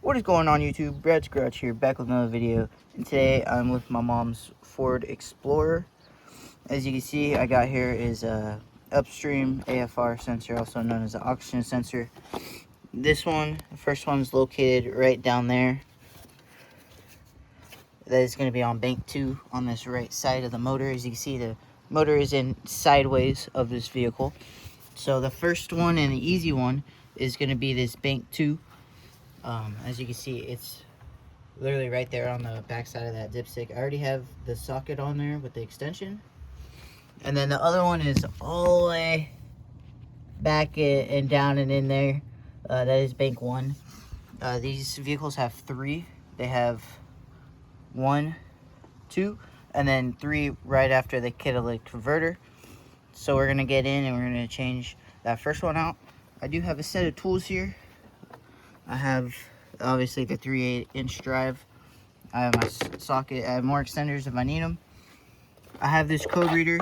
What is going on YouTube? Brad Scratch here, back with another video. And today I'm with my mom's Ford Explorer. As you can see, I got here is a upstream AFR sensor, also known as an oxygen sensor. This one, the first one's located right down there. That is going to be on bank 2 on this right side of the motor. As you can see, the motor is in sideways of this vehicle. So the first one and the easy one is going to be this bank 2. As you can see, it's literally right there on the back side of that dipstick. I already have the socket on there with the extension. And then the other one is all the way back and down and in there. That is bank 1. These vehicles have 3. They have 1, 2, and then 3 right after the catalytic converter. So we're going to get in and we're going to change that first one out. I do have a set of tools here. I have obviously the 3/8-inch drive. I have my socket. I have more extenders if I need them. I have this code reader,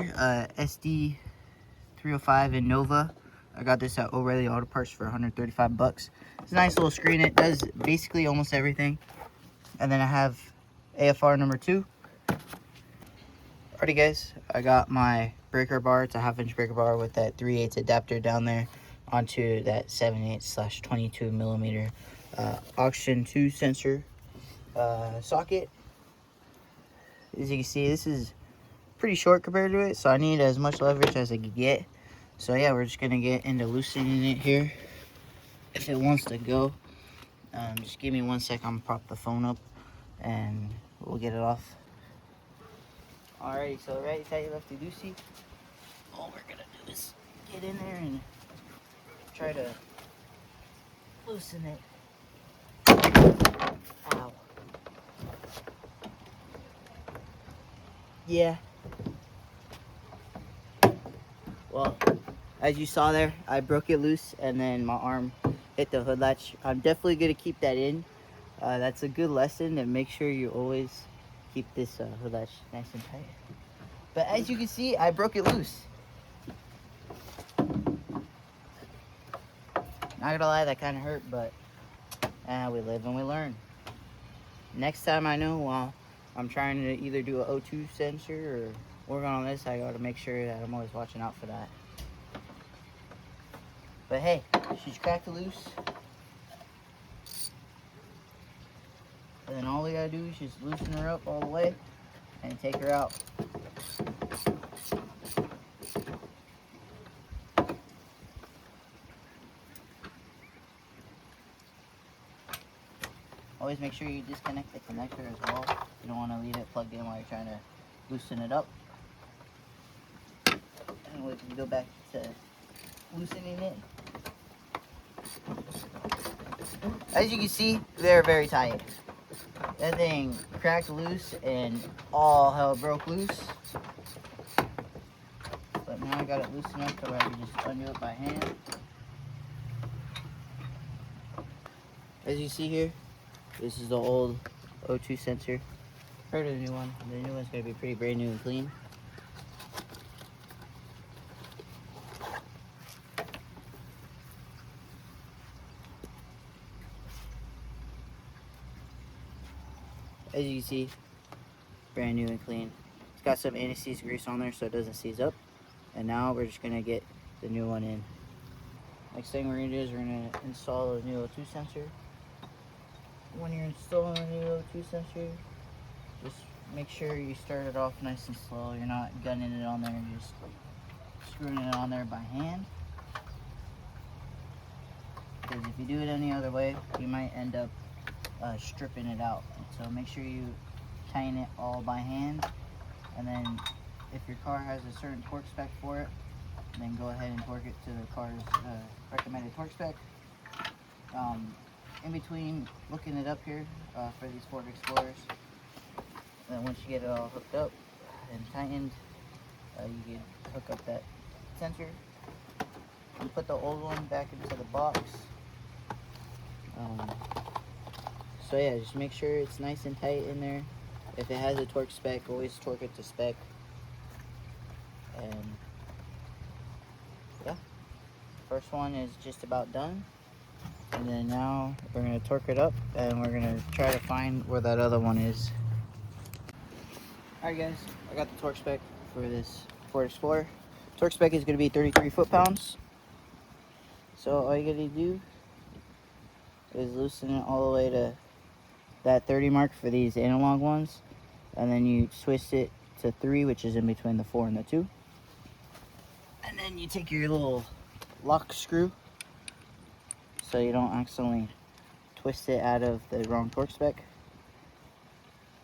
SD305 in Nova. I got this at O'Reilly Auto Parts for 135 bucks. It's a nice little screen. It does basically almost everything. And then I have AFR number 2. Alrighty guys, I got my breaker bar. It's a 1/2-inch breaker bar with that 3/8 adapter down there onto that 7/8/22 millimeter oxygen 2 sensor socket. As you can see, this is pretty short compared to it, so I need as much leverage as I can get. So yeah, we're just gonna get into loosening it here if it wants to go. Just give me 1 sec. I'm gonna prop the phone up and we'll get it off. Alrighty, so right tight, lefty loosey. All we're gonna do is get in there and try to loosen it. Ow. Yeah. Well, as you saw there, I broke it loose and then my arm hit the hood latch. I'm definitely gonna keep that in. That's a good lesson, and make sure you always keep this hood latch nice and tight. But as you can see, I broke it loose. Not gonna lie, that kind of hurt, but we live and we learn. Next time I know, while I'm trying to either do an O2 sensor or work on this, I gotta make sure that I'm always watching out for that. But hey, she's cracked loose. And then all we gotta do is just loosen her up all the way and take her out. Always make sure you disconnect the connector as well. You don't want to leave it plugged in while you're trying to loosen it up. And we can go back to loosening it. As you can see, they're very tight. That thing cracked loose and all hell broke loose. But now I got it loose enough to where I can just undo it by hand. As you see here, this is the old O2 sensor. Heard of the new one. The new one's gonna be pretty brand new and clean. As you can see, brand new and clean. It's got some anti-seize grease on there so it doesn't seize up. And now we're just gonna get the new one in. Next thing we're gonna do is we're gonna install the new O2 sensor. When you're installing a new O2 sensor, just make sure you start it off nice and slow. You're not gunning it on there and just screwing it on there by hand. Because if you do it any other way, you might end up stripping it out. So make sure you tighten it all by hand. And then if your car has a certain torque spec for it, then go ahead and torque it to the car's recommended torque spec. In between looking it up here for these Ford Explorers, then once you get it all hooked up and tightened, you can hook up that sensor and put the old one back into the box. So yeah, just make sure it's nice and tight in there. If it has a torque spec, always torque it to spec. And yeah, first one is just about done. And then now we're gonna torque it up and we're gonna try to find where that other one is. Alright guys, I got the torque spec for this Ford Explorer. Torque spec is gonna be 33 foot-pounds. So all you gotta do is loosen it all the way to that 30 mark for these analog ones. And then you twist it to 3, which is in between the 4 and the 2. And then you take your little lock screw so you don't accidentally twist it out of the wrong torque spec.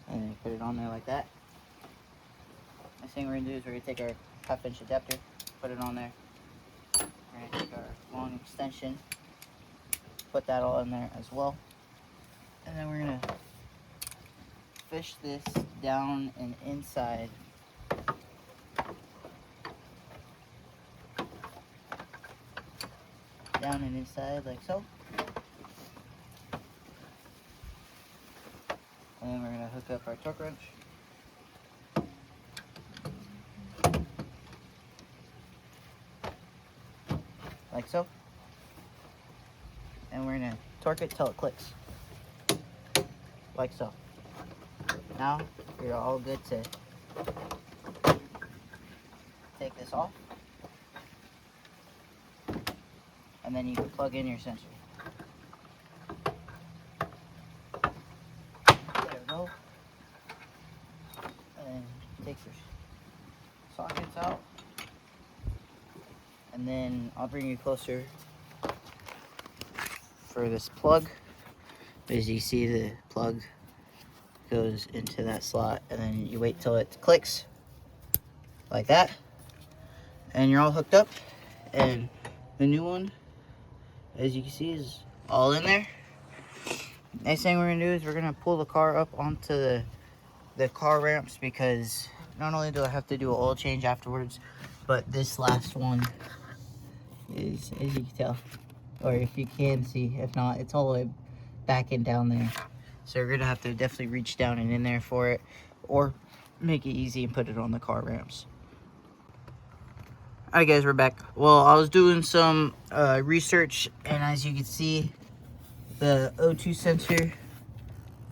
And then you put it on there like that. Next thing we're going to do is we're going to take our 1/2 inch adapter, put it on there. We're going to take our long extension, put that all in there as well. And then we're going to fish this down and inside. Down and inside like so. And then we're going to hook up our torque wrench. Like so. And we're going to torque it till it clicks. Like so. Now you're all good to take this off. And then you can plug in your sensor. There we go. And take your sockets out. And then I'll bring you closer for this plug. As you see, the plug goes into that slot, and then you wait till it clicks like that, and you're all hooked up. And the new one, as you can see, is all in there. Next thing we're gonna do is we're gonna pull the car up onto the car ramps, because not only do I have to do an oil change afterwards, but this last one is, as you can tell, or if you can see, if not, it's all the way back and down there. So you're gonna have to definitely reach down and in there for it, or make it easy and put it on the car ramps. Alright guys, we're back. Well, I was doing some research, and as you can see, the O2 sensor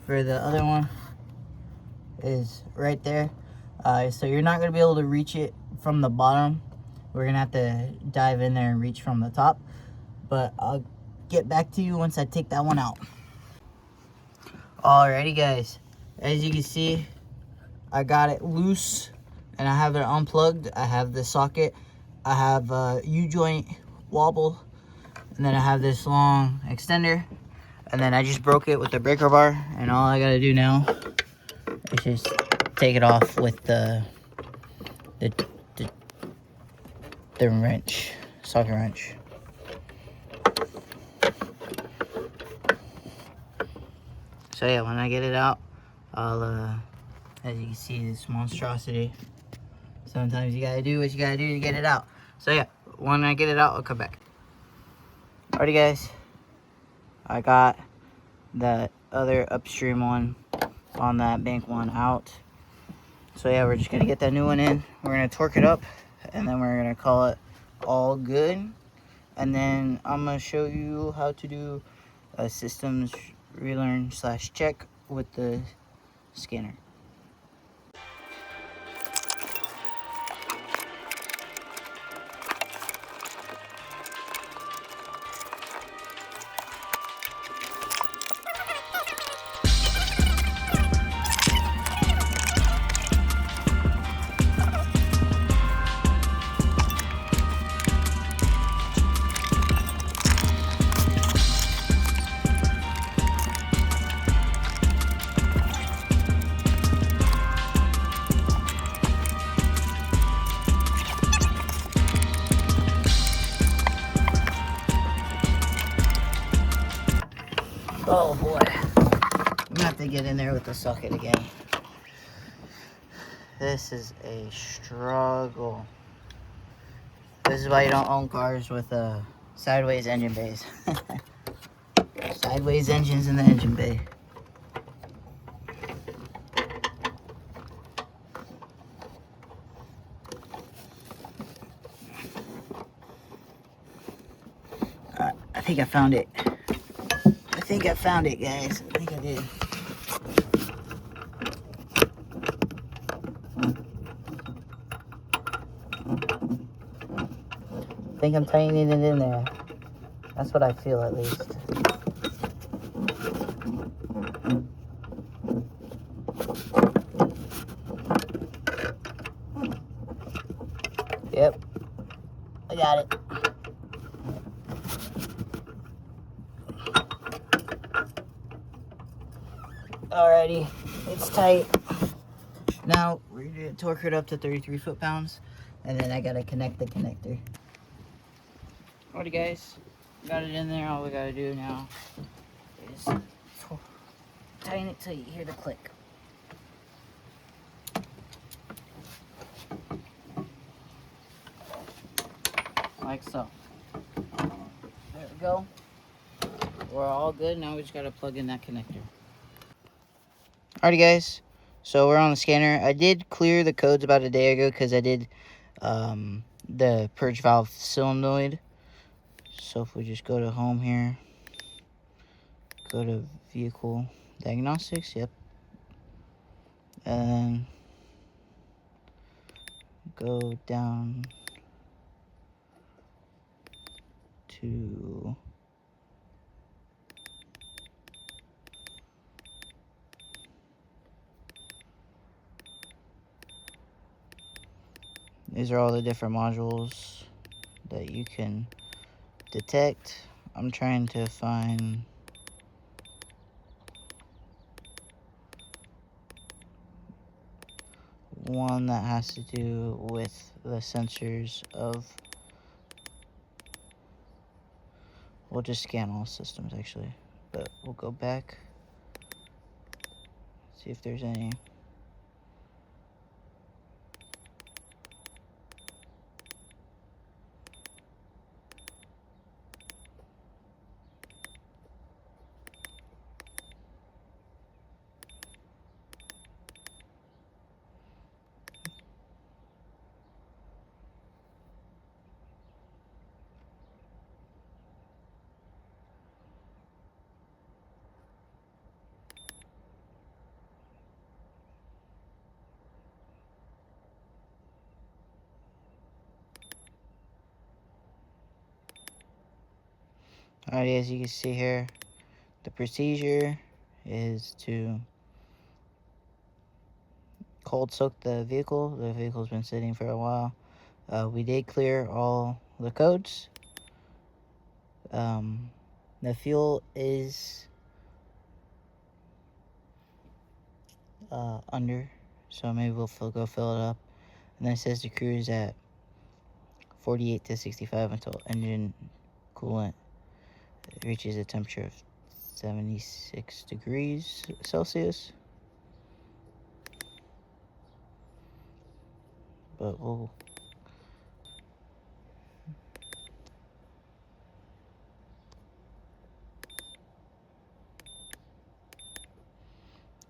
for the other one is right there. So you're not gonna be able to reach it from the bottom. We're gonna have to dive in there and reach from the top. But I'll get back to you once I take that one out. Alrighty guys, as you can see, I got it loose and I have it unplugged. I have the socket, I have a U-joint wobble, and then I have this long extender, and then I just broke it with the breaker bar, and all I gotta do now is just take it off with the wrench, socket wrench. So yeah, when I get it out, I'll, as you can see, this monstrosity. Sometimes you gotta do what you gotta do to get it out. So yeah, when I get it out, I'll come back. Alrighty guys, I got that other upstream one on that bank one out. So yeah, we're just gonna get that new one in. We're gonna torque it up, and then we're gonna call it all good. And then I'm gonna show you how to do a systems relearn / check with the scanner. Oh boy, I'm gonna have to get in there with the socket again. This is a struggle. This is why you don't own cars with sideways engine bays. Sideways engines in the engine bay. I think I found it. think I found it, guys. I think I did. I think I'm tightening it in there. That's what I feel, at least. Yep. I got it. Alrighty. It's tight. Now, we're going to torque it up to 33 foot-pounds. And then I got to connect the connector. Alrighty, guys. Got it in there. All we got to do now is tighten it till you hear the click. Like so. There we go. We're all good. Now we just got to plug in that connector. Alrighty, guys. So we're on the scanner. I did clear the codes about a day ago because I did the purge valve solenoid. So if we just go to home here, go to vehicle diagnostics, yep. And go down to these are all the different modules that you can detect. I'm trying to find one that has to do with the sensors of, we'll just scan all systems actually, but we'll go back, see if there's any. Alright, as you can see here, the procedure is to cold soak the vehicle. The vehicle's been sitting for a while. We did clear all the codes. The fuel is under, so maybe we'll go fill it up. And then it says to cruise at 48 to 65 until engine coolant reaches a temperature of 76 degrees Celsius. But we'll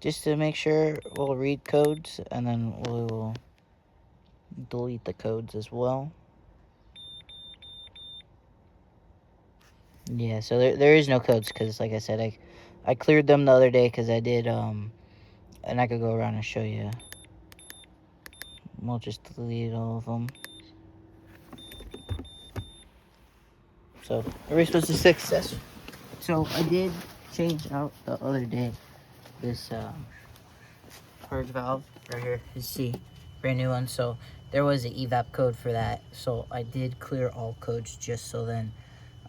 just to make sure, we'll read codes and then we'll delete the codes as well. Yeah, so there is no codes because, like I said, I cleared them the other day because I did, and I could go around and show you. We'll just delete all of them. So, everybody's supposed to success. So, I did change out the other day this purge valve right here. You see, brand new one. So, there was an evap code for that. So, I did clear all codes just so then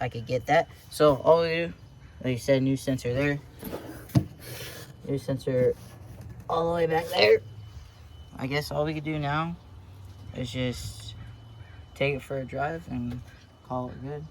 I could get that. So all we do, like you said, new sensor there, new sensor all the way back there. I guess all we could do now is just take it for a drive and call it good.